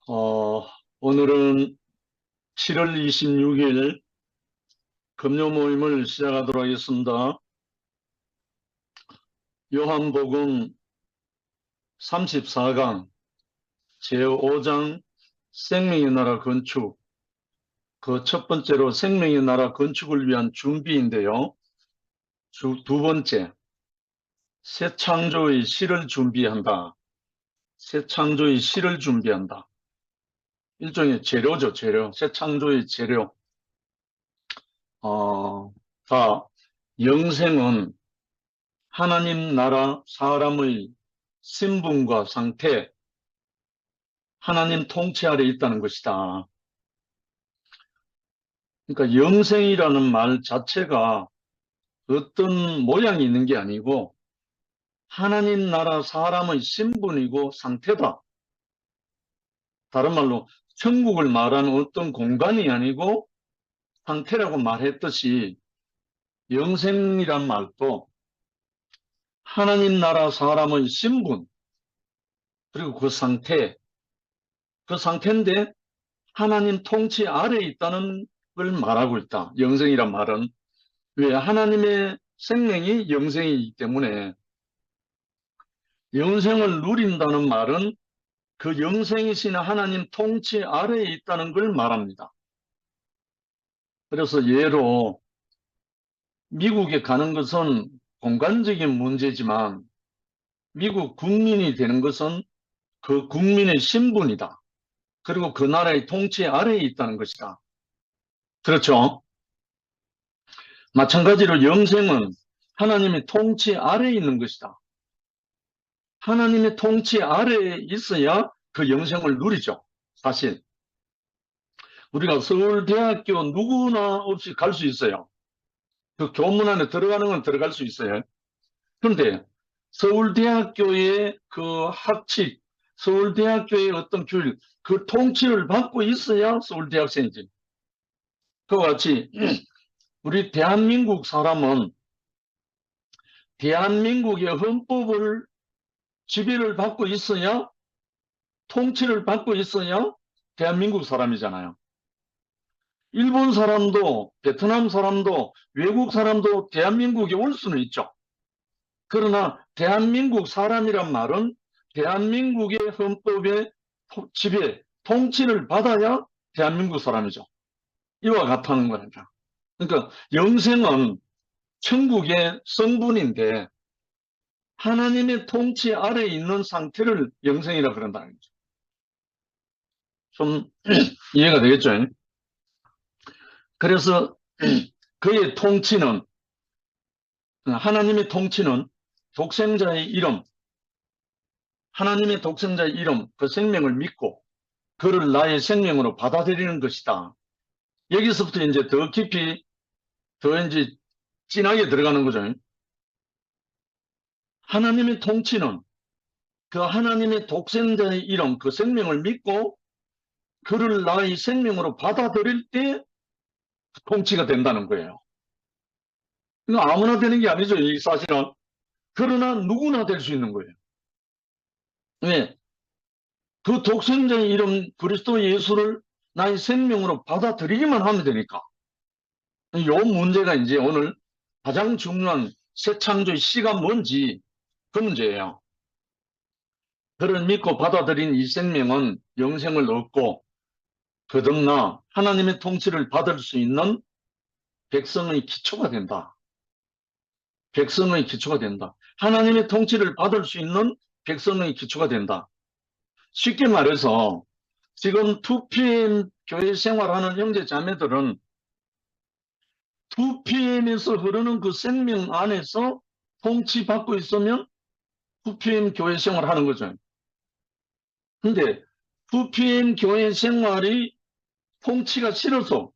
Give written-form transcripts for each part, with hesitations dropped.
어, 오늘은 7월 26일 금요 모임을 시작하도록 하겠습니다. 요한복음 34강 제5장 생명의 나라 건축, 그 첫 번째로 생명의 나라 건축을 위한 준비인데요. 두 번째, 새 창조의 실을 준비한다. 새 창조의 실을 준비한다. 일종의 재료죠, 재료. 새 창조의 재료. 자, 영생은 하나님 나라 사람의 신분과 상태, 하나님 통치 아래 있다는 것이다. 그러니까 영생이라는 말 자체가 어떤 모양이 있는 게 아니고 하나님 나라 사람의 신분이고 상태다. 다른 말로 천국을 말하는 어떤 공간이 아니고 상태라고 말했듯이 영생이란 말도 하나님 나라 사람의 신분, 그리고 그 상태인데 하나님 통치 아래에 있다는 걸 말하고 있다. 영생이란 말은. 왜? 하나님의 생명이 영생이기 때문에 영생을 누린다는 말은 그 영생이신 하나님 통치 아래에 있다는 걸 말합니다. 그래서 예로 미국에 가는 것은 공간적인 문제지만 미국 국민이 되는 것은 그 국민의 신분이다. 그리고 그 나라의 통치 아래에 있다는 것이다. 그렇죠? 마찬가지로 영생은 하나님의 통치 아래에 있는 것이다. 하나님의 통치 아래에 있어야 그 영생을 누리죠. 사실 우리가 서울대학교 누구나 없이 갈 수 있어요. 그 교문 안에 들어가는 건 들어갈 수 있어요. 그런데 서울대학교의 그 학칙, 서울대학교의 어떤 규율, 그 통치를 받고 있어야 서울대학생이지. 그와 같이 우리 대한민국 사람은 대한민국의 헌법을 지배를 받고 있어야, 통치를 받고 있어야 대한민국 사람이잖아요. 일본 사람도, 베트남 사람도, 외국 사람도 대한민국에 올 수는 있죠. 그러나 대한민국 사람이란 말은 대한민국의 헌법의 지배, 통치를 받아야 대한민국 사람이죠. 이와 같다는 거니까. 그러니까 영생은 천국의 성분인데 하나님의 통치 아래에 있는 상태를 영생이라 그런다는 거죠. 좀 이해가 되겠죠? 그래서 그의 통치는, 하나님의 통치는 독생자의 이름, 하나님의 독생자의 이름, 그 생명을 믿고 그를 나의 생명으로 받아들이는 것이다. 여기서부터 이제 더 깊이, 더 이제 진하게 들어가는 거죠. 하나님의 통치는 그 하나님의 독생자의 이름, 그 생명을 믿고 그를 나의 생명으로 받아들일 때 통치가 된다는 거예요. 이거 아무나 되는 게 아니죠, 이 사실은. 그러나 누구나 될 수 있는 거예요. 왜? 그 독생자의 이름 그리스도 예수를 나의 생명으로 받아들이기만 하면 되니까. 이 문제가 이제 오늘 가장 중요한 새 창조의 시가 뭔지 그 문제예요. 그를 믿고 받아들인 이 생명은 영생을 얻고 거듭나 하나님의 통치를 받을 수 있는 백성의 기초가 된다. 백성의 기초가 된다. 하나님의 통치를 받을 수 있는 백성의 기초가 된다. 쉽게 말해서 지금 2PM 교회 생활하는 형제 자매들은 2PM에서 흐르는 그 생명 안에서 통치받고 있으면 2PM 교회 생활하는 거죠. 근데 2PM 교회 생활이 통치가 싫어서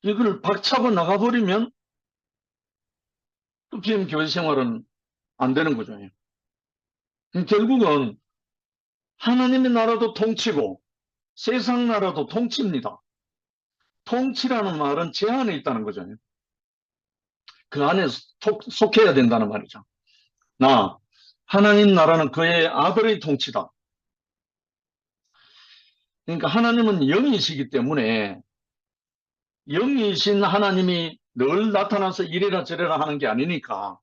이걸 박차고 나가버리면 2PM 교회 생활은 안 되는 거죠. 결국은 하나님의 나라도 통치고 세상 나라도 통치입니다. 통치라는 말은 제한에 있다는 거죠. 그 안에 속해야 된다는 말이죠. 하나님 나라는 그의 아들의 통치다. 그러니까 하나님은 영이시기 때문에 영이신 하나님이 늘 나타나서 이래라 저래라 하는 게 아니니까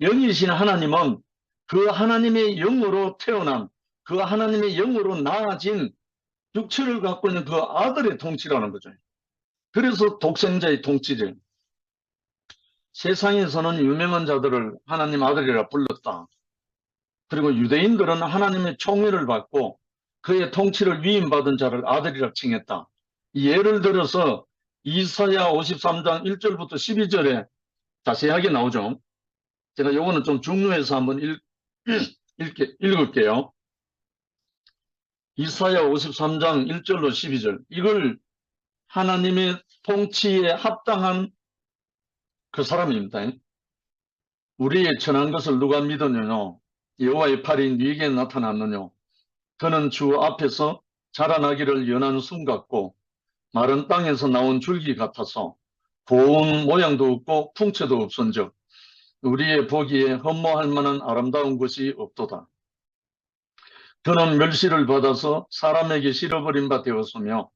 영이신 하나님은 그 하나님의 영으로 태어난 그 하나님의 영으로 나아진 육체를 갖고 있는 그 아들의 통치라는 거죠. 그래서 독생자의 통치를 세상에서는 유명한 자들을 하나님 아들이라 불렀다. 그리고 유대인들은 하나님의 총애를 받고 그의 통치를 위임받은 자를 아들이라 칭했다. 예를 들어서 이사야 53장 1절부터 12절에 자세하게 나오죠. 제가 요거는 좀 중요해서 한번 읽을게요. 이사야 53장 1절로 12절. 이걸 하나님의 통치에 합당한 그 사람입니다. 우리의 천한 것을 누가 믿었느냐? 여호와의 팔이 네게 나타났느냐? 그는 주 앞에서 자라나기를 연한 순 같고 마른 땅에서 나온 줄기 같아서 고운 모양도 없고 풍채도 없은즉 우리의 보기에 흠모할 만한 아름다운 것이 없도다. 그는 멸시를 받아서 사람에게 실어버린 바 되었으며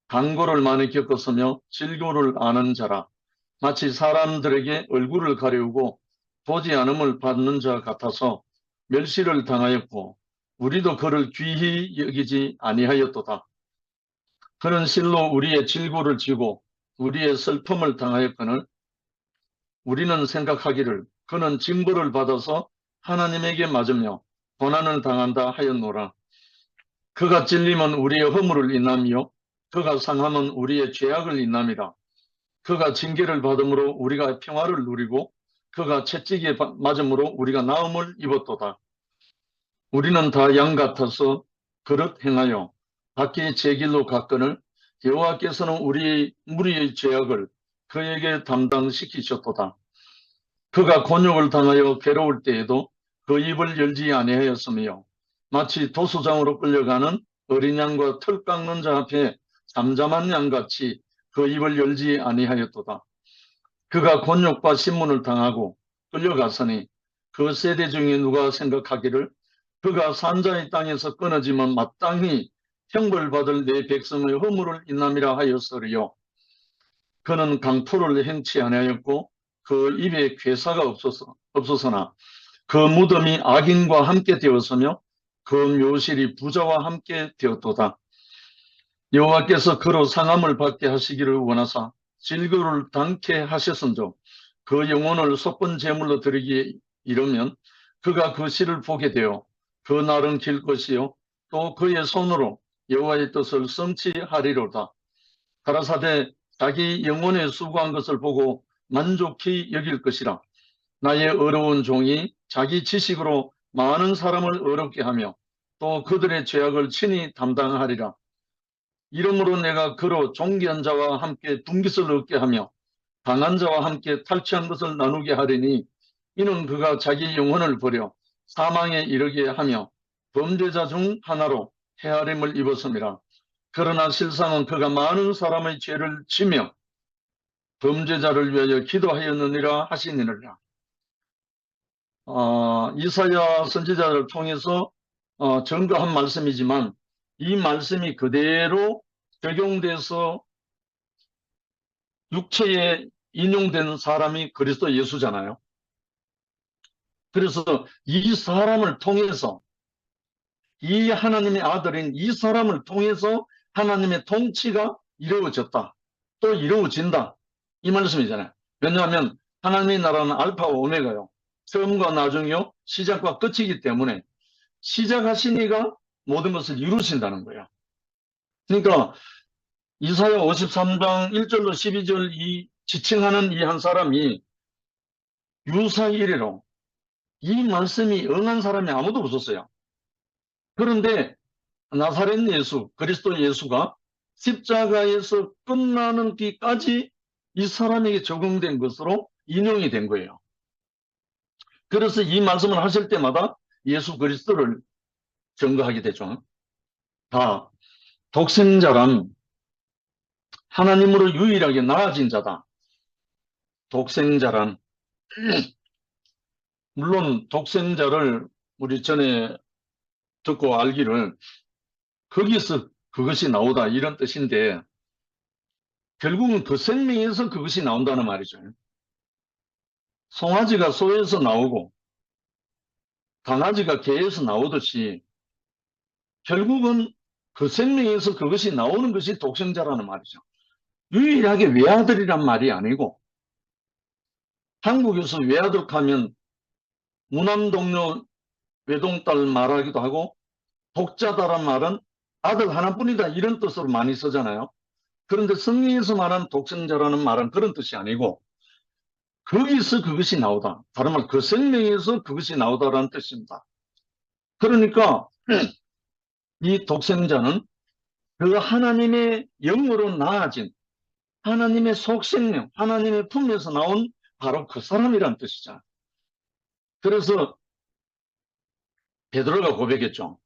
강고를 많이 겪었으며 질고를 아는 자라. 마치 사람들에게 얼굴을 가리우고 보지 않음을 받는 자 같아서 멸시를 당하였고 우리도 그를 귀히 여기지 아니하였도다. 그는 실로 우리의 질고를 지고 우리의 슬픔을 당하였거늘 우리는 생각하기를 그는 징벌을 받아서 하나님에게 맞으며 고난을 당한다 하였노라. 그가 찔림은 우리의 허물을 인함이요 그가 상함은 우리의 죄악을 인함이라. 그가 징계를 받음으로 우리가 평화를 누리고 그가 채찍에 맞음으로 우리가 나음을 입었도다. 우리는 다 양 같아서 그릇 행하여 각기 제 길로 갔거늘 여호와께서는 우리의 무리의 죄악을 그에게 담당시키셨도다. 그가 곤욕을 당하여 괴로울 때에도 그 입을 열지 아니하였으며 마치 도수장으로 끌려가는 어린 양과 털 깎는 자 앞에 잠잠한 양같이 그 입을 열지 아니하였도다. 그가 곤욕과 신문을 당하고 끌려갔으니 그 세대 중에 누가 생각하기를 그가 산자의 땅에서 끊어지면 마땅히 형벌받을 내 백성의 허물을 인함이라 하였으리요. 그는 강포를 행치 아니하였고 그 입에 괴사가 없어서나 그 무덤이 악인과 함께 되었으며 그 묘실이 부자와 함께 되었도다. 여호와께서 그로 상함을 받게 하시기를 원하사 질그를 당케 하셨은즉 그 영혼을 속건 제물로 드리기에 이르면 그가 그 시를 보게 되어 그 날은 길 것이요 또 그의 손으로 여호와의 뜻을 성취하리로다. 가라사대 자기 영혼에 수고한 것을 보고 만족히 여길 것이라. 나의 어려운 종이 자기 지식으로 많은 사람을 어렵게 하며 또 그들의 죄악을 친히 담당하리라. 이러므로 내가 그로 존귀한 자와 함께 둔깃을 얻게 하며 강한 자와 함께 탈취한 것을 나누게 하리니 이는 그가 자기 영혼을 버려 사망에 이르게 하며 범죄자 중 하나로 헤아림을 입었음이라. 그러나 실상은 그가 많은 사람의 죄를 지며 범죄자를 위하여 기도하였느니라 하시니라. 이사야 선지자를 통해서 전거한 말씀이지만 이 말씀이 그대로 적용돼서 육체에 인용된 사람이 그리스도 예수잖아요. 그래서 이 사람을 통해서 이 하나님의 아들인 이 사람을 통해서 하나님의 통치가 이루어졌다. 또 이루어진다. 이 말씀이잖아요. 왜냐하면 하나님의 나라는 알파와 오메가요. 처음과 나중이요. 시작과 끝이기 때문에 시작하신 이가 모든 것을 이루신다는 거예요. 그러니까 이사야 53장 1절로 12절 이 지칭하는 이 한 사람이 유사일이로 이 말씀이 응한 사람이 아무도 없었어요. 그런데 나사렛 예수, 그리스도 예수가 십자가에서 끝나는 뒤까지 이 사람에게 적용된 것으로 인용이 된 거예요. 그래서 이 말씀을 하실 때마다 예수 그리스도를 증거하게 되죠. 다 독생자란 하나님으로 유일하게 나아진 자다. 독생자란 물론 독생자를 우리 전에 듣고 알기를 거기서 그것이 나오다 이런 뜻인데 결국은 그 생명에서 그것이 나온다는 말이죠. 송아지가 소에서 나오고 강아지가 개에서 나오듯이 결국은 그 생명에서 그것이 나오는 것이 독생자라는 말이죠. 유일하게 외아들이란 말이 아니고 한국에서 외아들하면 무남동료 외동딸 말하기도 하고 독자다란 말은 아들 하나뿐이다 이런 뜻으로 많이 쓰잖아요. 그런데 성경에서 말한 독생자라는 말은 그런 뜻이 아니고 거기서 그것이 나오다. 다른 말 그 생명에서 그것이 나오다라는 뜻입니다. 그러니까 이 독생자는 그 하나님의 영으로 나아진 하나님의 속생명, 하나님의 품에서 나온 바로 그 사람이란 뜻이죠. 그래서 베드로가 고백했죠.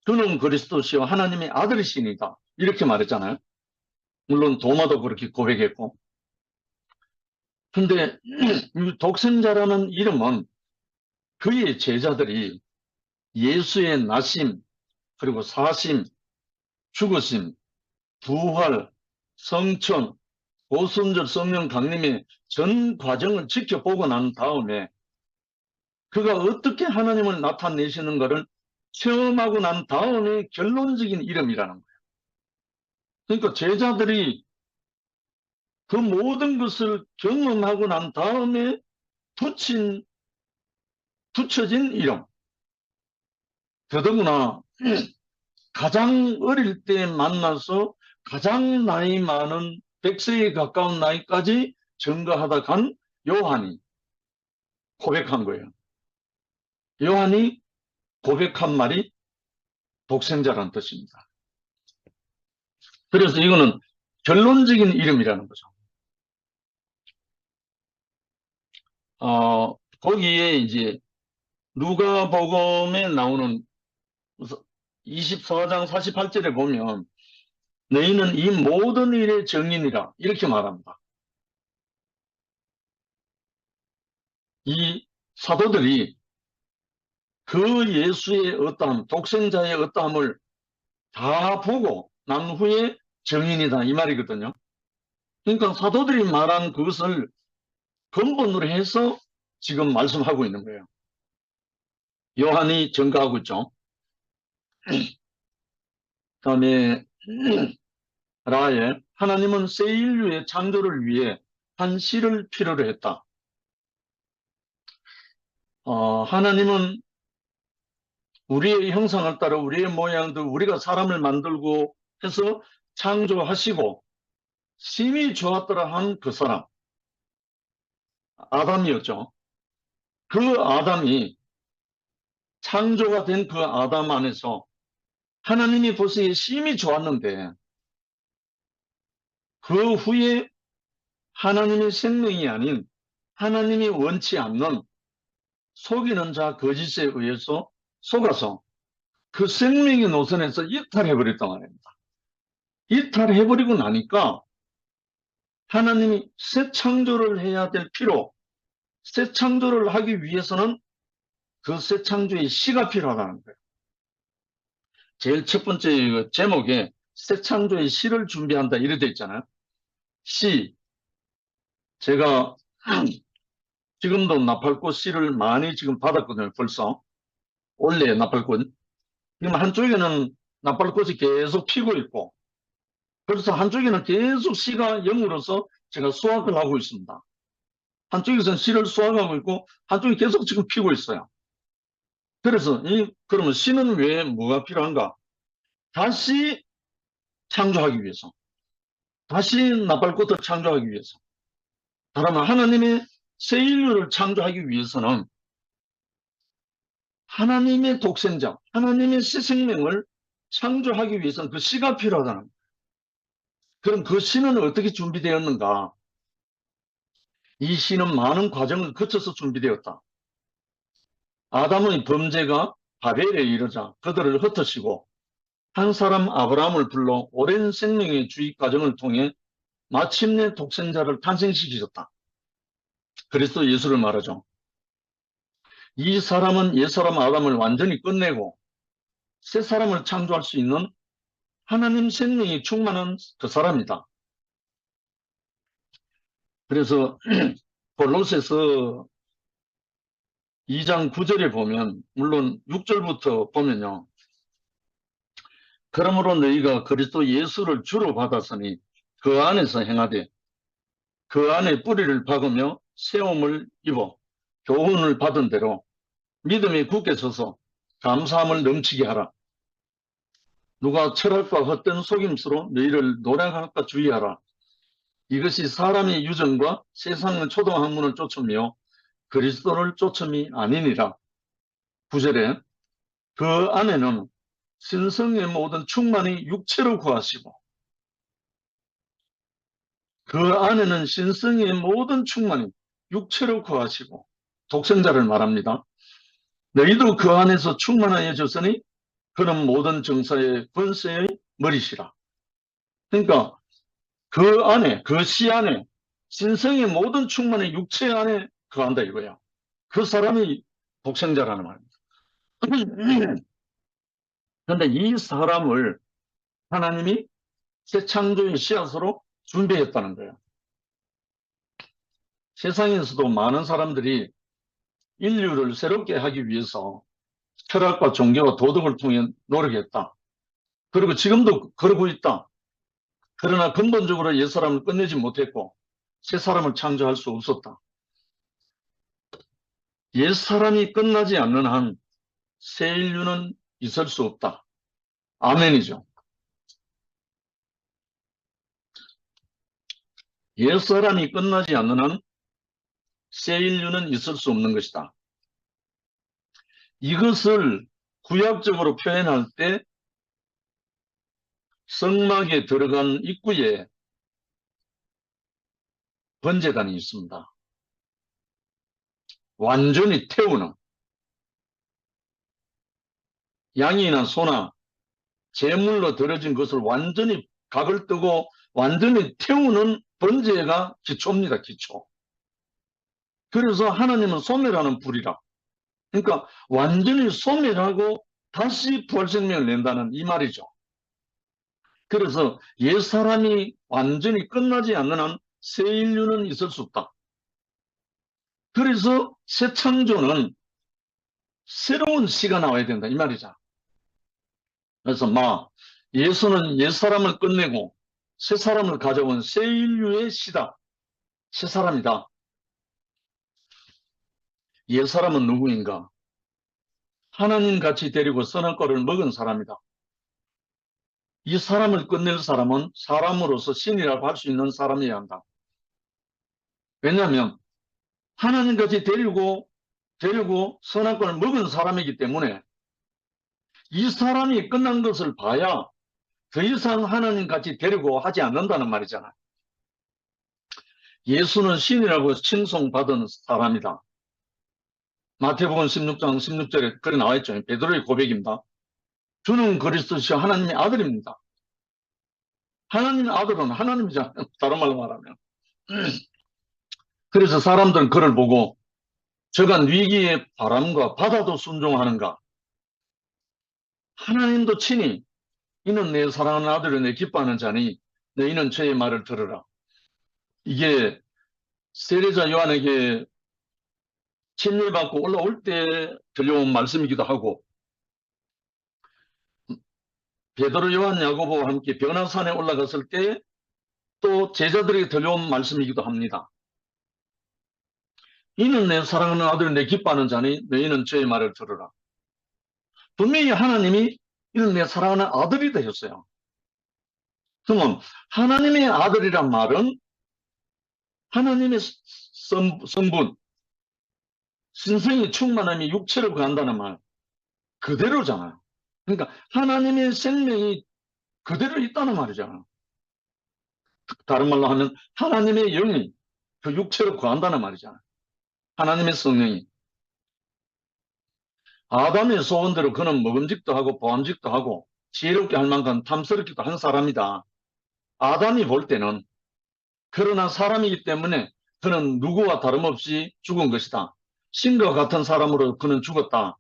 주는 그리스도시요 하나님의 아들이시니다. 이렇게 말했잖아요. 물론 도마도 그렇게 고백했고. 근데 이 독생자라는 이름은 그의 제자들이 예수의 나심, 그리고 사심, 죽으심, 부활, 성천, 오순절 성령 강림의 전 과정을 지켜보고 난 다음에 그가 어떻게 하나님을 나타내시는가를 체험하고 난 다음에 결론적인 이름이라는 거예요. 그러니까 제자들이 그 모든 것을 경험하고 난 다음에 붙여진 이름. 더더구나 가장 어릴 때 만나서 가장 나이 많은 100세에 가까운 나이까지 증거하다 간 요한이 고백한 거예요. 요한이 고백한 말이 독생자라는 뜻입니다. 그래서 이거는 결론적인 이름이라는 거죠. 거기에 이제 누가복음에 나오는 24장 48절에 보면 너희는 이 모든 일의 증인이라 이렇게 말합니다. 이 사도들이 그 예수의 어떠함, 독생자의 어떠함을 다 보고 난 후에 증인이다 이 말이거든요. 그러니까 사도들이 말한 그것을 근본으로 해서 지금 말씀하고 있는 거예요. 요한이 증거하고 있죠. 그다음에 라엘 하나님은 새 인류의 창조를 위해 한 씨를 필요로 했다. 하나님은 우리의 형상을 따라 우리의 모양도 우리가 사람을 만들고 해서 창조하시고 심히 좋았더라 한 그 사람 아담이었죠. 그 아담이 창조가 된 그 아담 안에서 하나님이 보시기에 심히 좋았는데 그 후에 하나님의 생명이 아닌 하나님이 원치 않는 속이는 자 거짓에 의해서 속아서 그 생명의 노선에서 이탈해버렸단 말입니다. 이탈해버리고 나니까 하나님이 새 창조를 해야 될 필요, 새 창조를 하기 위해서는 그 새 창조의 씨가 필요하다는 거예요. 제일 첫 번째 제목에 새 창조의 씨를 준비한다 이래 돼 있잖아요. 씨, 제가 지금도 나팔꽃 씨를 많이 지금 받았거든요. 벌써 원래 나팔꽃. 지금 한쪽에는 나팔꽃이 계속 피고 있고 그래서 한쪽에는 계속 씨가 영으로서 제가 수확을 하고 있습니다. 한쪽에서는 씨를 수확하고 있고 한쪽이 계속 지금 피고 있어요. 그래서 그러면 씨는 왜 뭐가 필요한가? 다시 창조하기 위해서. 다시 나팔꽃을 창조하기 위해서. 그러면 하나님의 새 인류를 창조하기 위해서는 하나님의 독생자, 하나님의 새 생명을 창조하기 위해서는 그 씨가 필요하다는 거예요. 그럼 그 씨는 어떻게 준비되었는가? 이 씨는 많은 과정을 거쳐서 준비되었다. 아담의 범죄가 바벨에 이르자 그들을 흩으시고 한 사람 아브라함을 불러 오랜 생명의 주입 과정을 통해 마침내 독생자를 탄생시키셨다. 그리스도 예수를 말하죠. 이 사람은 옛사람 아담을 완전히 끝내고 새 사람을 창조할 수 있는 하나님 생명이 충만한 그 사람이다. 그래서 골로새서 2장 9절에 보면, 물론 6절부터 보면요. 그러므로 너희가 그리스도 예수를 주로 받았으니 그 안에서 행하되 그 안에 뿌리를 박으며 세움을 입어 교훈을 받은 대로 믿음이 굳게 서서 감사함을 넘치게 하라. 누가 철학과 헛된 속임수로 너희를 노략할까 주의하라. 이것이 사람의 유전과 세상의 초등학문을 쫓으며 그리스도를 쫓음이 아니니라. 9절에 그 안에는 신성의 모든 충만이 육체로 구하시고 그 안에는 신성의 모든 충만이 육체로 구하시고 독생자를 말합니다. 너희도 그 안에서 충만하여졌으니 그는 모든 정사의 권세의 머리시라. 그러니까 그 안에, 그 시 안에 신성의 모든 충만이 육체 안에 거한다 이거야. 그 사람이 독생자라는 말입니다. 그런데 이 사람을 하나님이 새 창조의 씨앗으로 준비했다는 거예요. 세상에서도 많은 사람들이 인류를 새롭게 하기 위해서 철학과 종교와 도덕을 통해 노력했다. 그리고 지금도 그러고 있다. 그러나 근본적으로 옛사람을 끝내지 못했고 새 사람을 창조할 수 없었다. 옛사람이 끝나지 않는 한 새 인류는 있을 수 없다. 아멘이죠. 옛사람이 끝나지 않는 한 새 인류는 있을 수 없는 것이다. 이것을 구약적으로 표현할 때 성막에 들어간 입구에 번제단이 있습니다. 완전히 태우는, 양이나 소나 제물로 드려진 것을 완전히 각을 뜨고 완전히 태우는 번제가 기초입니다. 기초. 그래서 하나님은 소멸하는 불이라. 그러니까 완전히 소멸하고 다시 부활생명을 낸다는 이 말이죠. 그래서 옛사람이 완전히 끝나지 않는 한 새 인류는 있을 수 없다. 그래서 새 창조는 새로운 시가 나와야 된다 이 말이죠. 그래서 예수는 옛사람을 끝내고 새 사람을 가져온 새 인류의 시다. 새 사람이다. 옛사람은 누구인가? 하나님 같이 데리고 선악과를 먹은 사람이다. 이 사람을 끝낼 사람은 사람으로서 신이라고 할 수 있는 사람이어야 한다. 왜냐하면 하나님 같이 데리고 선악과를 먹은 사람이기 때문에 이 사람이 끝난 것을 봐야 더 이상 하나님 같이 데리고 하지 않는다는 말이잖아요. 예수는 신이라고 칭송받은 사람이다. 마태복음 16장 16절에 그래 나와 있죠. 베드로의 고백입니다. 주는 그리스도시요 하나님의 아들입니다. 하나님의 아들은 하나님이잖아요. 다른 말로 말하면. 그래서 사람들은 그를 보고 저간 위기의 바람과 바다도 순종하는가? 하나님도 친히 이는 내 사랑하는 아들을 내 기뻐하는 자니 너희는 저의 말을 들으라. 이게 세례자 요한에게 침례받고 올라올 때 들려온 말씀이기도 하고 베드로 요한 야고보와 함께 변화산에 올라갔을 때 또 제자들에게 들려온 말씀이기도 합니다. 이는 내 사랑하는 아들을 내 기뻐하는 자니 너희는 저의 말을 들으라. 분명히 하나님이 이는 내 사랑하는 아들이다 했어요. 그러면 하나님의 아들이란 말은 하나님의 성분, 신성이 충만함이 육체를 구한다는 말 그대로잖아요. 그러니까 하나님의 생명이 그대로 있다는 말이잖아요. 다른 말로 하면 하나님의 영이 그 육체를 구한다는 말이잖아요. 하나님의 성령이. 아담의 소원대로 그는 먹음직도 하고 보암직도 하고 지혜롭게 할 만큼 탐스럽기도 한 사람이다. 아담이 볼 때는 그러나 사람이기 때문에 그는 누구와 다름없이 죽은 것이다. 신과 같은 사람으로 그는 죽었다.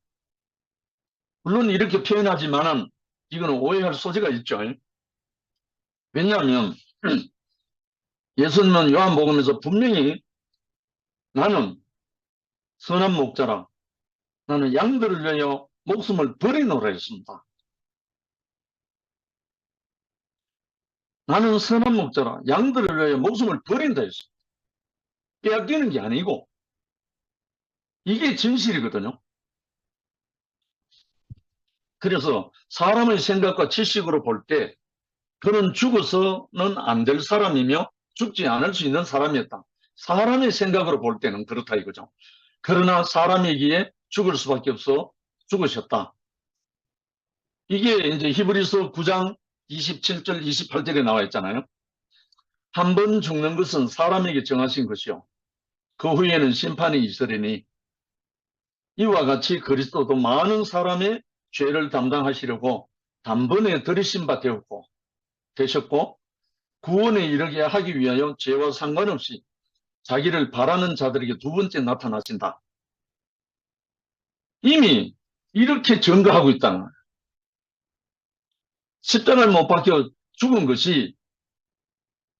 물론 이렇게 표현하지만은 이거는 오해할 소지가 있죠. 왜냐하면 예수님은 요한복음에서 분명히 나는 선한 목자라, 나는 양들을 위하여 목숨을 버리노라 했습니다. 나는 선한 목자라, 양들을 위하여 목숨을 버린다 했습니다. 빼앗기는 게 아니고 이게 진실이거든요. 그래서 사람의 생각과 지식으로 볼 때 그는 죽어서는 안 될 사람이며 죽지 않을 수 있는 사람이었다. 사람의 생각으로 볼 때는 그렇다 이거죠. 그러나 사람이기에 죽을 수밖에 없어 죽으셨다. 이게 이제 히브리서 9장 27절 28절에 나와 있잖아요. 한 번 죽는 것은 사람에게 정하신 것이요, 그 후에는 심판이 있으리니 이와 같이 그리스도도 많은 사람의 죄를 담당하시려고 단번에 들이신 바 되셨고 구원에 이르게 하기 위하여 죄와 상관없이 자기를 바라는 자들에게 두 번째 나타나신다. 이미 이렇게 증거하고 있다는 거예요. 십자가를 못 박혀 죽은 것이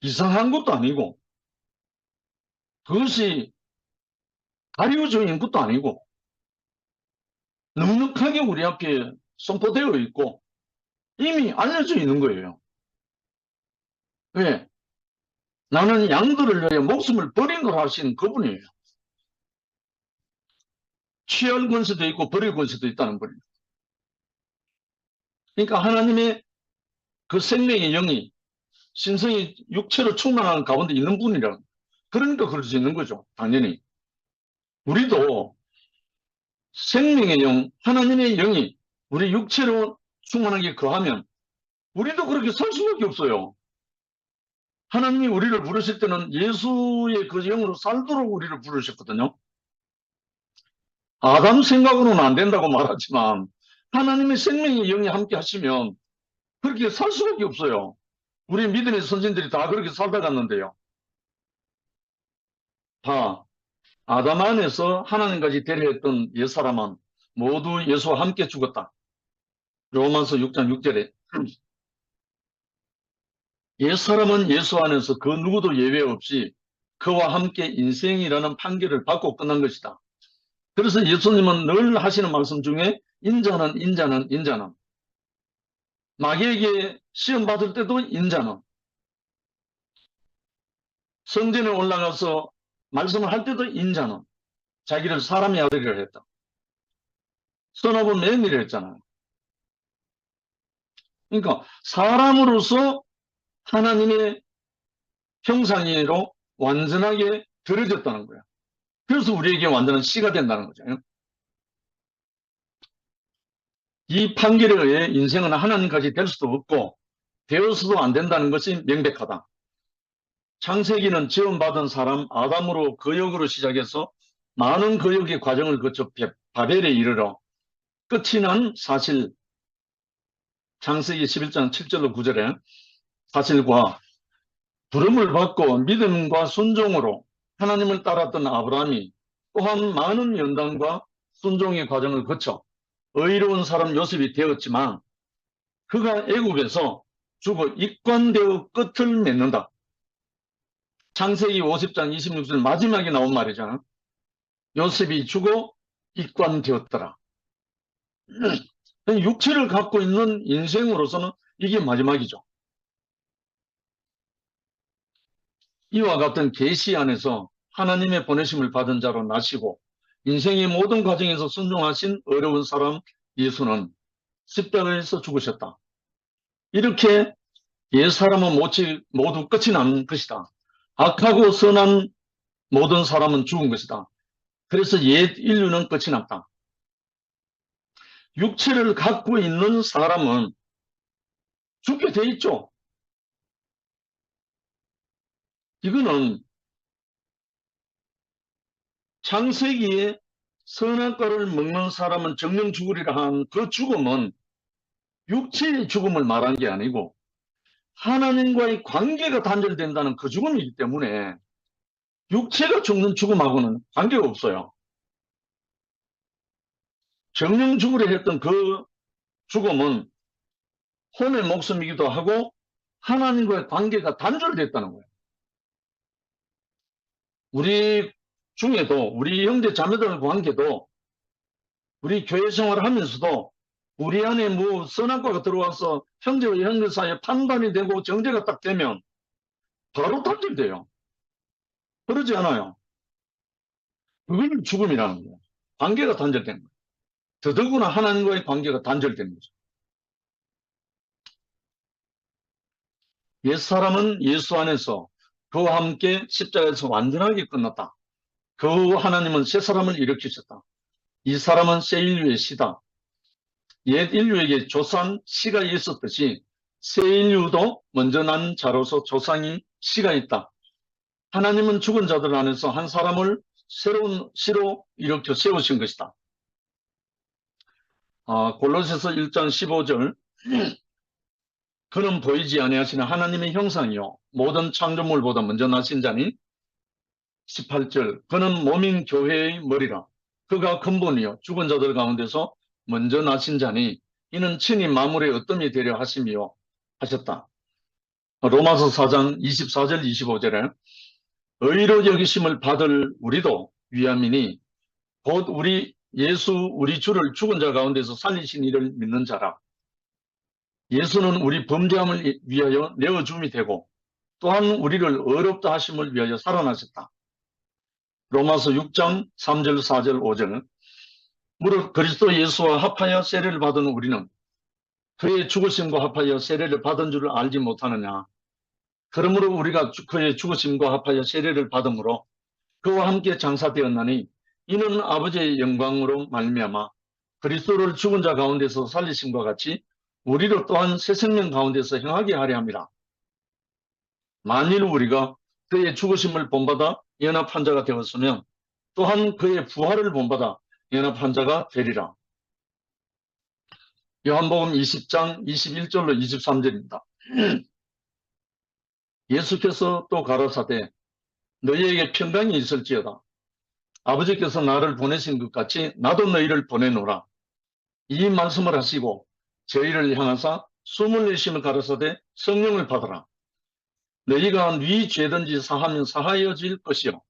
이상한 것도 아니고 그것이 가려져 있는 것도 아니고 넉넉하게 우리 앞에 선포되어 있고 이미 알려져 있는 거예요. 왜? 나는 양들을 위하여 목숨을 버리노라 하시는 그분이에요. 취할 권세도 있고 버릴 권세도 있다는 분이에요. 그러니까 하나님의 그 생명의 영이 신성이 육체로 충만한 가운데 있는 분이라, 그러니까 그럴 수 있는 거죠. 당연히 우리도 생명의 영, 하나님의 영이 우리 육체로 충만하게 거하면 우리도 그렇게 살 수밖에 없어요. 하나님이 우리를 부르실 때는 예수의 그 영으로 살도록 우리를 부르셨거든요. 아담 생각으로는 안 된다고 말하지만 하나님의 생명의 영이 함께 하시면 그렇게 살 수밖에 없어요. 우리 믿음의 선진들이 다 그렇게 살다 갔는데요. 다 아담 안에서 하나님까지 대리했던 옛사람은 모두 예수와 함께 죽었다. 로마서 6장 6절에 옛사람은 예수 안에서 그 누구도 예외 없이 그와 함께 인생이라는 판결을 받고 끝난 것이다. 그래서 예수님은 늘 하시는 말씀 중에 인자는 마귀에게 시험 받을 때도 인자는, 성전에 올라가서 말씀을 할 때도 인자는 자기를 사람의 아들이라 했다. 선업은 맨이라 했잖아요. 그러니까 사람으로서 하나님의 형상으로 완전하게 들어졌다는 거예요. 그래서 우리에게 완전한 씨가 된다는 거죠. 이 판결에 의해 인생은 하나님까지 될 수도 없고 되어서도 안 된다는 것이 명백하다. 창세기는 지원받은 사람 아담으로 거역으로 시작해서 많은 거역의 과정을 거쳐 바벨에 이르러 끝이 난 사실, 창세기 11장 7절로 9절에 사실과 부름을 받고 믿음과 순종으로 하나님을 따랐던 아브라함이 또한 많은 연단과 순종의 과정을 거쳐 의로운 사람 요셉이 되었지만 그가 애굽에서 죽어 입관되어 끝을 맺는다. 창세기 50장 26절 마지막에 나온 말이잖아. 요셉이 죽어 입관되었더라. 육체를 갖고 있는 인생으로서는 이게 마지막이죠. 이와 같은 계시 안에서 하나님의 보내심을 받은 자로 나시고 인생의 모든 과정에서 순종하신 어려운 사람 예수는 십자가에서 죽으셨다. 이렇게 옛사람은 모두 끝이 난 것이다. 악하고 선한 모든 사람은 죽은 것이다. 그래서 옛 인류는 끝이 났다. 육체를 갖고 있는 사람은 죽게 돼 있죠. 이거는 창세기에 선악과를 먹는 사람은 정령 죽으리라 한 그 죽음은 육체의 죽음을 말한 게 아니고 하나님과의 관계가 단절된다는 그 죽음이기 때문에 육체가 죽는 죽음하고는 관계가 없어요. 정령 죽으려 했던 그 죽음은 혼의 목숨이기도 하고 하나님과의 관계가 단절됐다는 거예요. 우리 중에도, 우리 형제 자매들 관계도, 우리 교회 생활을 하면서도 우리 안에 뭐 선악과가 들어와서 형제와 형제 사이에 판단이 되고 정죄가 딱 되면 바로 단절돼요. 그러지 않아요. 그걸 죽음이라는 거예요. 관계가 단절된 거예요. 더더구나 하나님과의 관계가 단절된 거죠. 옛사람은 예수 안에서 그와 함께 십자가에서 완전하게 끝났다. 그 후 하나님은 새 사람을 일으키셨다. 이 사람은 새 인류의 시다. 옛 인류에게 조상 씨가 있었듯이 새 인류도 먼저 난 자로서 조상이 씨가 있다. 하나님은 죽은 자들 안에서 한 사람을 새로운 씨로 일으켜 세우신 것이다. 골로새서 1장 15절 그는 보이지 아니하시는 하나님의 형상이요 모든 창조물보다 먼저 나신 자니 18절 그는 몸인 교회의 머리라 그가 근본이요 죽은 자들 가운데서 먼저 나신 자니 이는 친히 만물의 어뜸이 되려 하심이요 하셨다. 로마서 4장 24절 25절에 의로 여기심을 받을 우리도 위함이니 곧 우리 예수 우리 주를 죽은 자 가운데서 살리신 이를 믿는 자라. 예수는 우리 범죄함을 위하여 내어줌이 되고 또한 우리를 의롭다 하심을 위하여 살아나셨다. 로마서 6장 3절 4절 5절 무릇 그리스도 예수와 합하여 세례를 받은 우리는 그의 죽으심과 합하여 세례를 받은 줄을 알지 못하느냐. 그러므로 우리가 그의 죽으심과 합하여 세례를 받음으로 그와 함께 장사되었나니 이는 아버지의 영광으로 말미암아 그리스도를 죽은 자 가운데서 살리심과 같이 우리로 또한 새 생명 가운데서 행하게 하려 함이라. 만일 우리가 그의 죽으심을 본받아 연합한 자가 되었으면 또한 그의 부활을 본받아 연합한 자가 되리라. 요한복음 20장 21절로 23절입니다. 예수께서 또 가라사대 너희에게 평강이 있을지어다. 아버지께서 나를 보내신 것 같이 나도 너희를 보내노라. 이 말씀을 하시고 저희를 향하사 숨을 내쉬며 가라사대 성령을 받으라. 너희가 네 죄든지 사하면 사하여질 것이요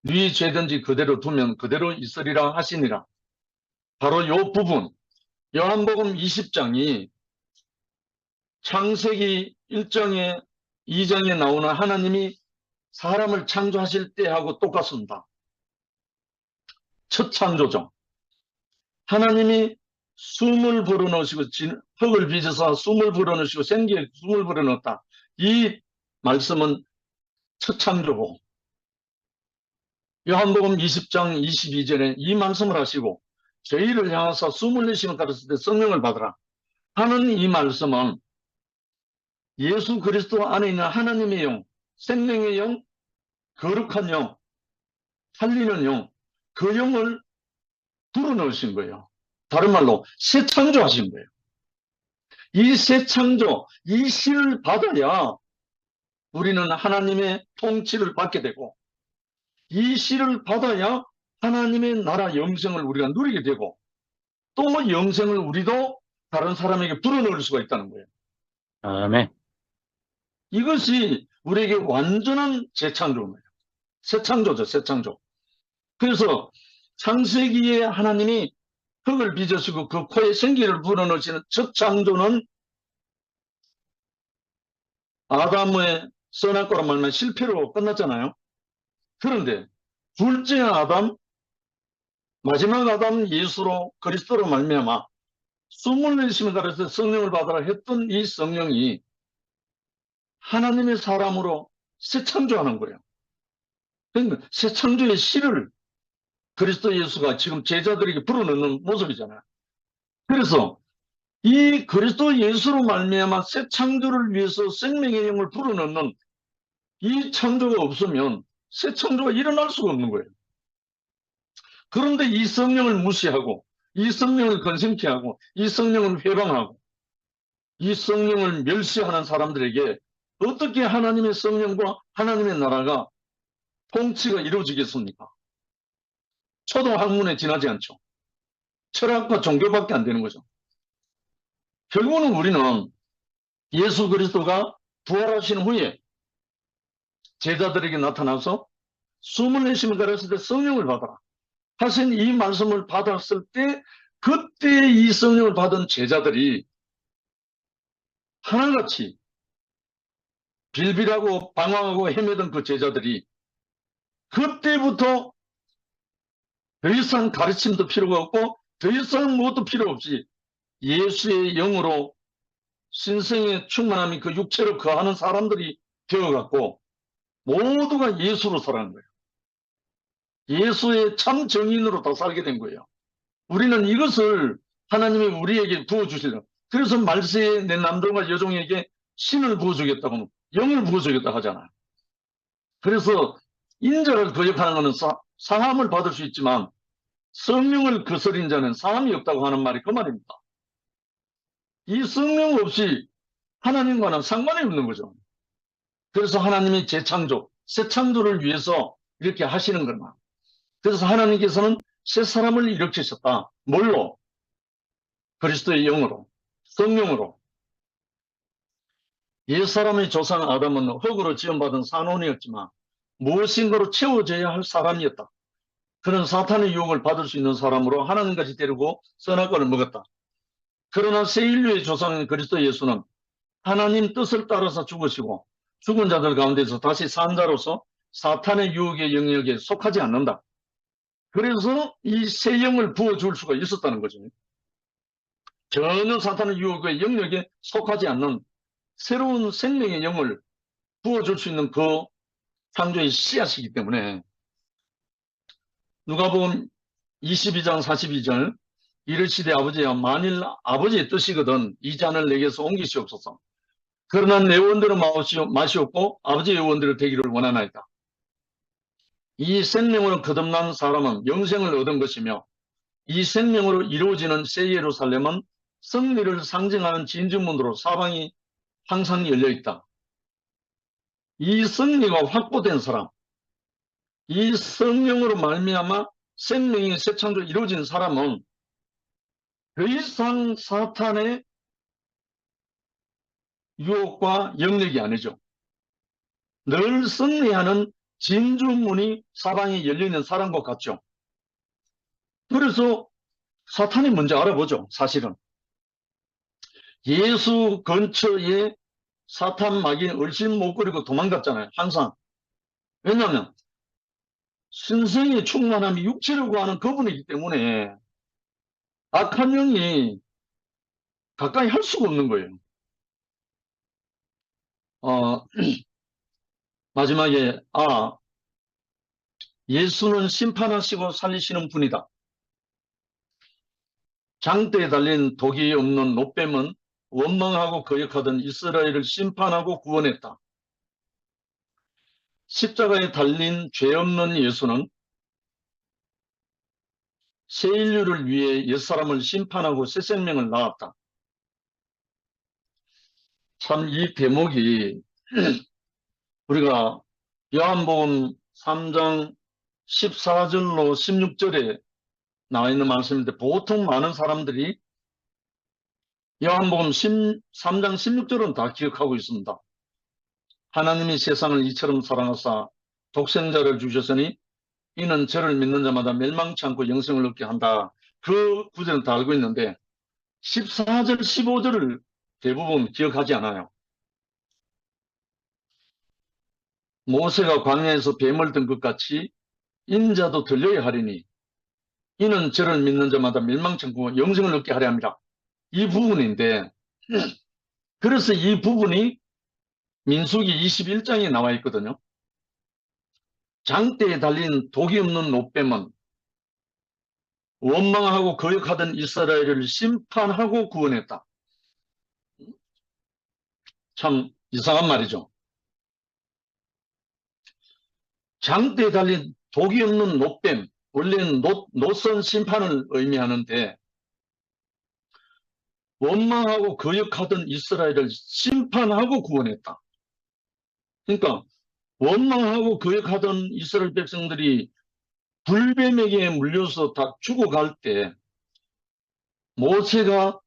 네 죄든지 그대로 두면 그대로 있으리라 하시니라. 바로 요 부분 요한복음 20장이 창세기 1장에 2장에 나오는 하나님이 사람을 창조하실 때하고 똑같습니다. 첫 창조죠. 하나님이 숨을 불어넣으시고 흙을 빚어서 숨을 불어넣으시고 생기에 숨을 불어넣었다. 이 말씀은 첫 창조고 요한복음 20장 22절에 이 말씀을 하시고 저희를 향하사 숨을 내쉬며 가르칠 때 성령을 받으라 하는 이 말씀은 예수 그리스도 안에 있는 하나님의 영, 생명의 영, 거룩한 영, 살리는 영, 그 영을 불어넣으신 거예요. 다른 말로 새 창조하신 거예요. 이 새 창조, 이 씨를 받아야 우리는 하나님의 통치를 받게 되고 이 씨를 받아야 하나님의 나라 영생을 우리가 누리게 되고 또 영생을 우리도 다른 사람에게 불어넣을 수가 있다는 거예요. 아멘. 이것이 우리에게 완전한 재창조입니다. 새 창조죠, 새 창조. 그래서 창세기에 하나님이 흙을 빚으시고 그 코에 생기를 불어넣으시는 첫 창조는 아담의 선악과로 말하면 실패로 끝났잖아요. 그런데 둘째 아담, 마지막 아담 예수로 그리스도로 말미암아 숨을 내쉬며 가르쳐 성령을 받아라 했던 이 성령이 하나님의 사람으로 새 창조하는 거예요. 그러니까 새 창조의 씨를 그리스도 예수가 지금 제자들에게 불어넣는 모습이잖아요. 그래서 이 그리스도 예수로 말미암아 새 창조를 위해서 생명의 영을 불어넣는 이 창조가 없으면 새 창조가 일어날 수가 없는 거예요. 그런데 이 성령을 무시하고 이 성령을 건심케 하고 이 성령을 회방하고 이 성령을 멸시하는 사람들에게 어떻게 하나님의 성령과 하나님의 나라가 통치가 이루어지겠습니까? 초등 학문에 지나지 않죠. 철학과 종교밖에 안 되는 거죠. 결국은 우리는 예수 그리스도가 부활하신 후에 제자들에게 나타나서 숨을 내쉬며 가르칠 때 성령을 받아라 하신 이 말씀을 받았을 때 그때 이 성령을 받은 제자들이 하나같이 빌빌하고 방황하고 헤매던 그 제자들이 그때부터 더 이상 가르침도 필요가 없고 더 이상 무엇도 필요 없이 예수의 영으로 신성의 충만함이 그 육체로 거하는 사람들이 되어갖고 모두가 예수로 살아가는 거예요. 예수의 참 정인으로 다 살게 된 거예요. 우리는 이것을 하나님이 우리에게 부어주시려고. 그래서 말세에 내 남종과 여종에게 신을 부어주겠다고 영을 부어주겠다 하잖아요. 그래서 인자를 거역하는 것은 사함을 받을 수 있지만 성령을 거스린 자는 사함이 없다고 하는 말이 그 말입니다. 이 성령 없이 하나님과는 상관이 없는 거죠. 그래서 하나님이 재창조, 새 창조를 위해서 이렇게 하시는 거나. 그래서 하나님께서는 새 사람을 일으키셨다. 뭘로? 그리스도의 영으로, 성령으로. 옛사람의 조상 아담은 흙으로 지음받은 산원이었지만 무엇인가로 채워져야 할 사람이었다. 그는 사탄의 유혹을 받을 수 있는 사람으로 하나님까지 데리고 선악과를 먹었다. 그러나 새 인류의 조상인 그리스도 예수는 하나님 뜻을 따라서 죽으시고 죽은 자들 가운데서 다시 산 자로서 사탄의 유혹의 영역에 속하지 않는다. 그래서 이 새 영을 부어줄 수가 있었다는 거죠. 전혀 사탄의 유혹의 영역에 속하지 않는 새로운 생명의 영을 부어줄 수 있는 그 창조의 씨앗이기 때문에 누가복음 22장 42절 이르시되 아버지야 만일 아버지의 뜻이거든 이 잔을 내게서 옮기시옵소서. 그러나 내 원대로 마시옵고 아버지의 원대로 되기를 원하나이다. 이 생명으로 거듭난 사람은 영생을 얻은 것이며 이 생명으로 이루어지는 새 예루살렘은 승리를 상징하는 진주문으로 사방이 항상 열려있다. 이 승리가 확보된 사람, 이 성령으로 말미암아 생명의 새 창조 이루어진 사람은 더 이상 사탄의 유혹과 영역이 아니죠. 늘 승리하는 진주문이 사방에 열려있는 사람과 같죠. 그래서 사탄이 먼저 알아보죠. 사실은 예수 근처에 사탄 마귀 얼씬 못 거리고 도망갔잖아요. 항상. 왜냐하면 신성의 충만함이 육체를 구하는 그분이기 때문에 악한 영이 가까이 할 수가 없는 거예요. 마지막에 예수는 심판하시고 살리시는 분이다. 장대에 달린 독이 없는 노뱀은 원망하고 거역하던 이스라엘을 심판하고 구원했다. 십자가에 달린 죄 없는 예수는 새 인류를 위해 옛사람을 심판하고 새 생명을 낳았다. 참 이 대목이 우리가 요한복음 3장 14절로 16절에 나와 있는 말씀인데 보통 많은 사람들이 요한복음 3장 16절은 다 기억하고 있습니다. 하나님이 세상을 이처럼 사랑하사 독생자를 주셨으니 이는 저를 믿는 자마다 멸망치 않고 영생을 얻게 한다. 그 구절은 다 알고 있는데 14절, 15절을 대부분 기억하지 않아요. 모세가 광야에서 뱀을 든 것 같이 인자도 들려야 하리니 이는 저를 믿는 자마다 멸망치 않고 영생을 얻게 하려 합니다. 이 부분인데 그래서 이 부분이 민수기 21장에 나와 있거든요. 장대에 달린 독이 없는 노뱀은 원망하고 거역하던 이스라엘을 심판하고 구원했다. 참 이상한 말이죠. 장대에 달린 독이 없는 노뱀, 원래는 노선 심판을 의미하는데 원망하고 거역하던 이스라엘을 심판하고 구원했다. 그러니까 원망하고 거역하던 이스라엘 백성들이 불뱀에게 물려서 다 죽어갈 때 모세가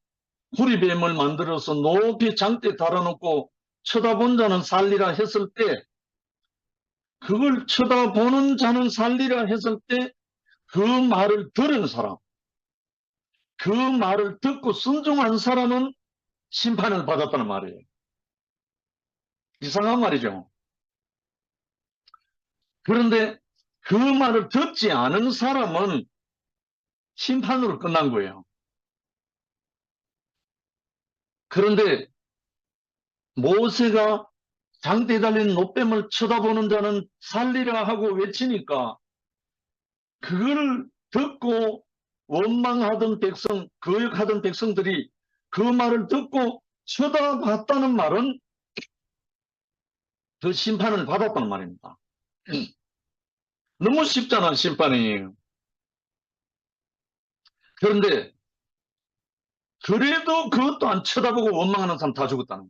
구리뱀을 만들어서 높이 장대에 달아놓고 쳐다본 자는 살리라 했을 때, 그걸 쳐다보는 자는 살리라 했을 때 그 말을 들은 사람, 그 말을 듣고 순종한 사람은 심판을 받았다는 말이에요. 이상한 말이죠. 그런데 그 말을 듣지 않은 사람은 심판으로 끝난 거예요. 그런데 모세가 장대에 달린 노뱀을 쳐다보는 자는 살리라 하고 외치니까 그걸 듣고 원망하던 백성, 거역하던 백성들이 그 말을 듣고 쳐다봤다는 말은 그 심판을 받았다는 말입니다. 너무 쉽잖아, 심판이. 그런데 그래도 그것도 안 쳐다보고 원망하는 사람 다 죽었다는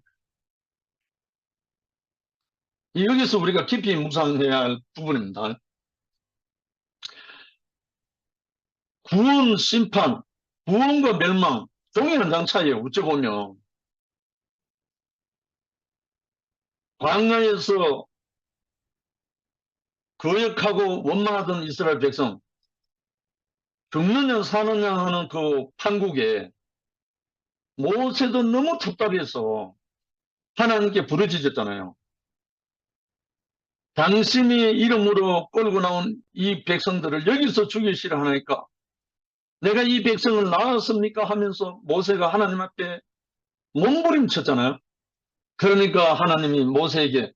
거예요. 여기서 우리가 깊이 묵상해야 할 부분입니다. 구원, 심판, 구원과 멸망, 동일한 장차예요. 어쩌보면 광야에서 거역하고 원망하던 이스라엘 백성, 죽느냐 사느냐 하는 그 판국에 모세도 너무 답답해서 하나님께 부르짖었잖아요. 당신이 이름으로 끌고 나온 이 백성들을 여기서 죽이시라 하니까 내가 이 백성을 낳았습니까? 하면서 모세가 하나님 앞에 몸부림쳤잖아요. 그러니까 하나님이 모세에게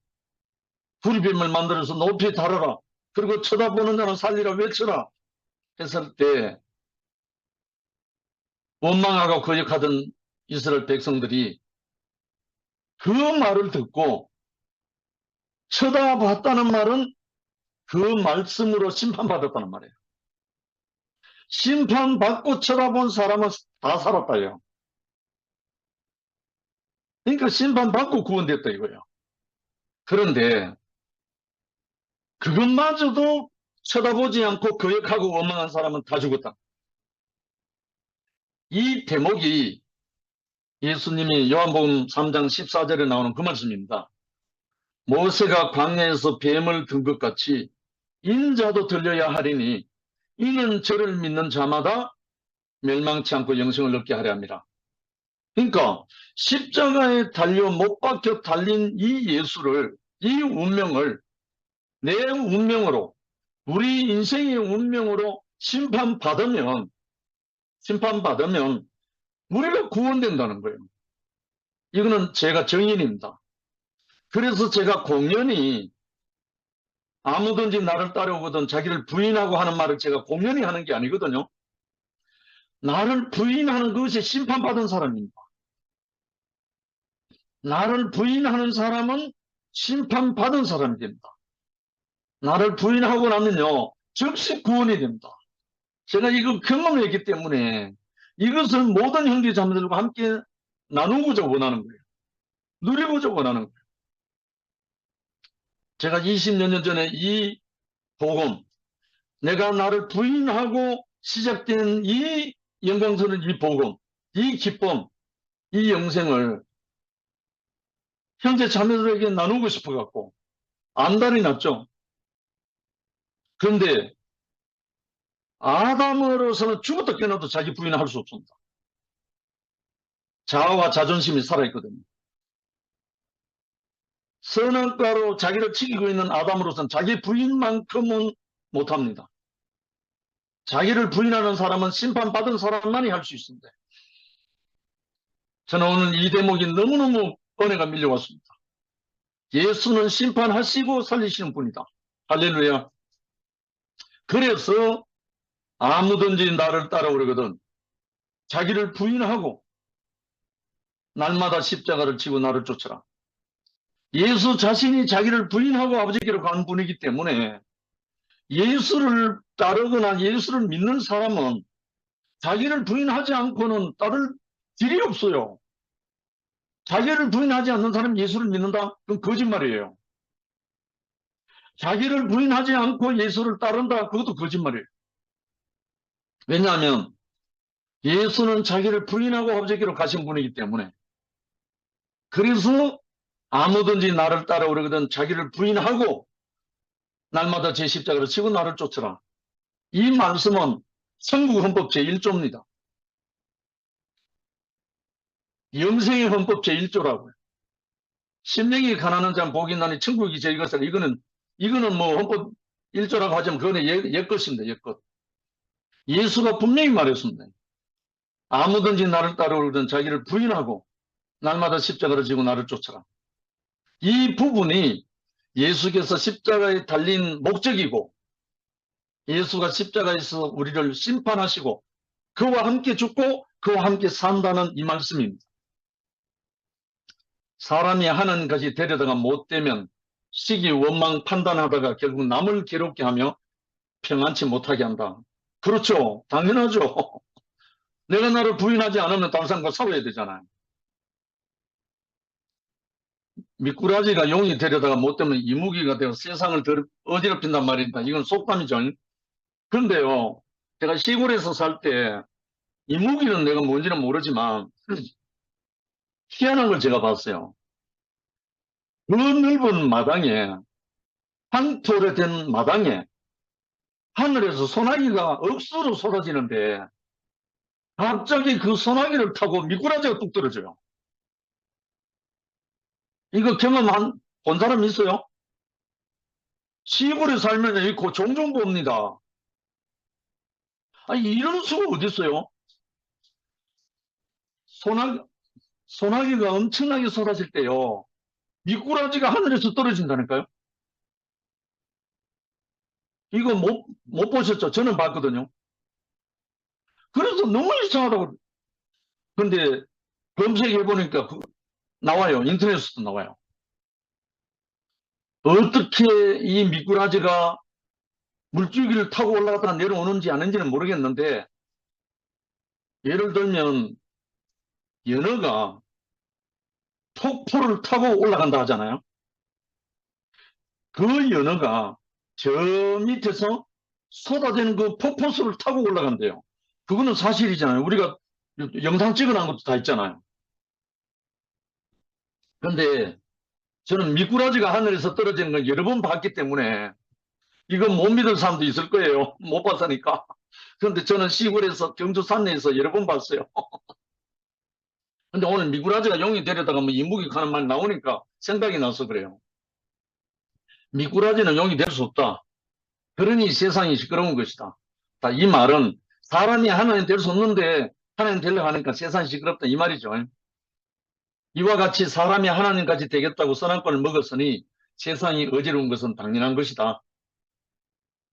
불뱀을 만들어서 높이 달아라. 그리고 쳐다보는 자는 살리라 외쳐라. 했을 때 원망하고 거역하던 이스라엘 백성들이 그 말을 듣고 쳐다봤다는 말은 그 말씀으로 심판받았다는 말이에요. 심판받고 쳐다본 사람은 다 살았다요. 그러니까 심판받고 구원됐다 이거예요. 그런데 그것마저도 쳐다보지 않고 거역하고 원망한 사람은 다 죽었다. 이 대목이 예수님이 요한복음 3장 14절에 나오는 그 말씀입니다. 모세가 광야에서 뱀을 든 것 같이 인자도 들려야 하리니 이는 저를 믿는 자마다 멸망치 않고 영생을 얻게 하려 함이라. 그러니까 십자가에 달려 못 박혀 달린 이 예수를, 이 운명을 내 운명으로, 우리 인생의 운명으로 심판받으면 우리가 구원된다는 거예요. 이거는 제가 정인입니다. 그래서 제가 공연히 아무든지 나를 따라오거든 자기를 부인하고 하는 말을 제가 공연히 하는 게 아니거든요. 나를 부인하는 것이 심판받은 사람입니다. 나를 부인하는 사람은 심판받은 사람이 됩니다. 나를 부인하고 나면요 즉시 구원이 됩니다. 제가 이거 경험했기 때문에 이것을 모든 형제 자매들과 함께 나누고자 원하는 거예요. 누리고자 원하는 거예요. 제가 20여 년 전에 이 복음, 내가 나를 부인하고 시작된 이 영광스러운 이 복음, 이 기쁨, 이 영생을 형제 자매들에게 나누고 싶어갖고 안달이 났죠. 그런데 아담으로서는 죽었다 깨어나도 자기 부인을 할 수 없습니다. 자아와 자존심이 살아있거든요. 선악과로 자기를 지키고 있는 아담으로서는 자기 부인만큼은 못합니다. 자기를 부인하는 사람은 심판받은 사람만이 할 수 있습니다. 저는 오늘 이 대목이 너무너무 은혜가 밀려왔습니다. 예수는 심판하시고 살리시는 분이다. 할렐루야. 그래서 아무든지 나를 따라오려거든 자기를 부인하고 날마다 십자가를 지고 나를 쫓아라. 예수 자신이 자기를 부인하고 아버지께로 간 분이기 때문에 예수를 따르거나 예수를 믿는 사람은 자기를 부인하지 않고는 따를 길이 없어요. 자기를 부인하지 않는 사람이 예수를 믿는다? 그건 거짓말이에요. 자기를 부인하지 않고 예수를 따른다? 그것도 거짓말이에요. 왜냐하면 예수는 자기를 부인하고 아버지께로 가신 분이기 때문에. 그래서 아무든지 나를 따라오려거든 자기를 부인하고 날마다 제 십자가를 지고 나를 쫓으라. 이 말씀은 천국 헌법 제1조입니다. 영생의 헌법 제1조라고요. 심령이 가난한 자는 복이 나니 천국이 제 이것을 이거는 뭐 헌법 1조라고 하자면 그거는 옛것입니다. 옛것. 예수가 분명히 말했습니다. 아무든지 나를 따라오려거든 자기를 부인하고 날마다 십자가를 지고 나를 쫓아라. 이 부분이 예수께서 십자가에 달린 목적이고 예수가 십자가에서 우리를 심판하시고 그와 함께 죽고 그와 함께 산다는 이 말씀입니다. 사람이 하나님까지 데려다가 못되면 시기 원망 판단하다가 결국 남을 괴롭게 하며 평안치 못하게 한다. 그렇죠. 당연하죠. 내가 나를 부인하지 않으면 다른 사람과 싸워야 되잖아요. 미꾸라지가 용이 데려다가 못되면 이무기가 되어 세상을 어지럽힌단 말입니다. 이건 속담이죠. 그런데요, 제가 시골에서 살 때 이무기는 내가 뭔지는 모르지만 희한한 걸 제가 봤어요. 그 넓은 마당에, 황토로 된 마당에 하늘에서 소나기가 억수로 쏟아지는데 갑자기 그 소나기를 타고 미꾸라지가 뚝 떨어져요. 이거 본 사람 있어요? 시골에 살면 이거 종종 봅니다. 아니, 이런 수가 어디 있어요? 소나기가 엄청나게 쏟아질 때요. 미꾸라지가 하늘에서 떨어진다니까요? 이거 못 보셨죠? 저는 봤거든요. 그래서 너무 이상하다고. 근데 검색해보니까 나와요. 인터넷에서도 나와요. 어떻게 이 미꾸라지가 물줄기를 타고 올라갔다가 내려오는지 아닌지는 모르겠는데, 예를 들면, 연어가 폭포를 타고 올라간다 하잖아요. 그 연어가 저 밑에서 쏟아지는 그 폭포수를 타고 올라간대요. 그거는 사실이잖아요. 우리가 영상 찍어놓은 것도 다 있잖아요. 그런데 저는 미꾸라지가 하늘에서 떨어지는 걸 여러 번 봤기 때문에 이건 못 믿을 사람도 있을 거예요. 못 봤으니까. 그런데 저는 시골에서 경주 산내에서 여러 번 봤어요. 근데 오늘 미꾸라지가 용이 데려다가 뭐 이무기 가는 말 나오니까 생각이 나서 그래요. 미꾸라지는 용이 될 수 없다. 그러니 세상이 시끄러운 것이다. 이 말은 사람이 하나님 될 수 없는데 하나님 되려고 하니까 세상이 시끄럽다 이 말이죠. 이와 같이 사람이 하나님까지 되겠다고 선악과를 먹었으니 세상이 어지러운 것은 당연한 것이다.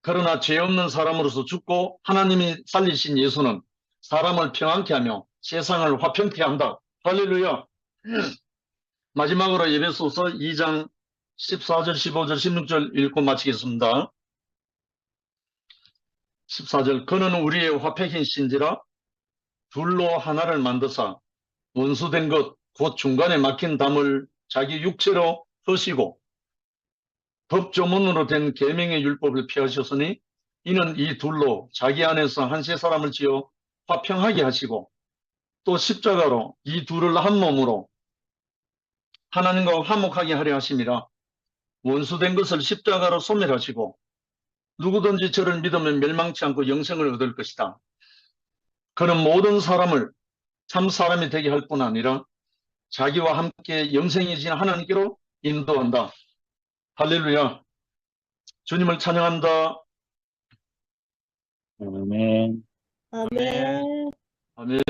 그러나 죄 없는 사람으로서 죽고 하나님이 살리신 예수는 사람을 평안케 하며 세상을 화평케 한다. 할렐루야. 마지막으로 에베소서 2장 14절, 15절, 16절 읽고 마치겠습니다. 14절 그는 우리의 화평인 신지라 둘로 하나를 만드사 원수된 것 곧 중간에 막힌 담을 자기 육체로 허시고 법조문으로 된 계명의 율법을 폐하셨으니 이는 이 둘로 자기 안에서 한 세 사람을 지어 화평하게 하시고 또 십자가로 이 둘을 한 몸으로 하나님과 화목하게 하려 하심이라. 원수된 것을 십자가로 소멸하시고 누구든지 저를 믿으면 멸망치 않고 영생을 얻을 것이다. 그는 모든 사람을 참 사람이 되게 할 뿐 아니라 자기와 함께 영생이신 하나님께로 인도한다. 할렐루야. 주님을 찬양한다. 아멘. 아멘. 아멘.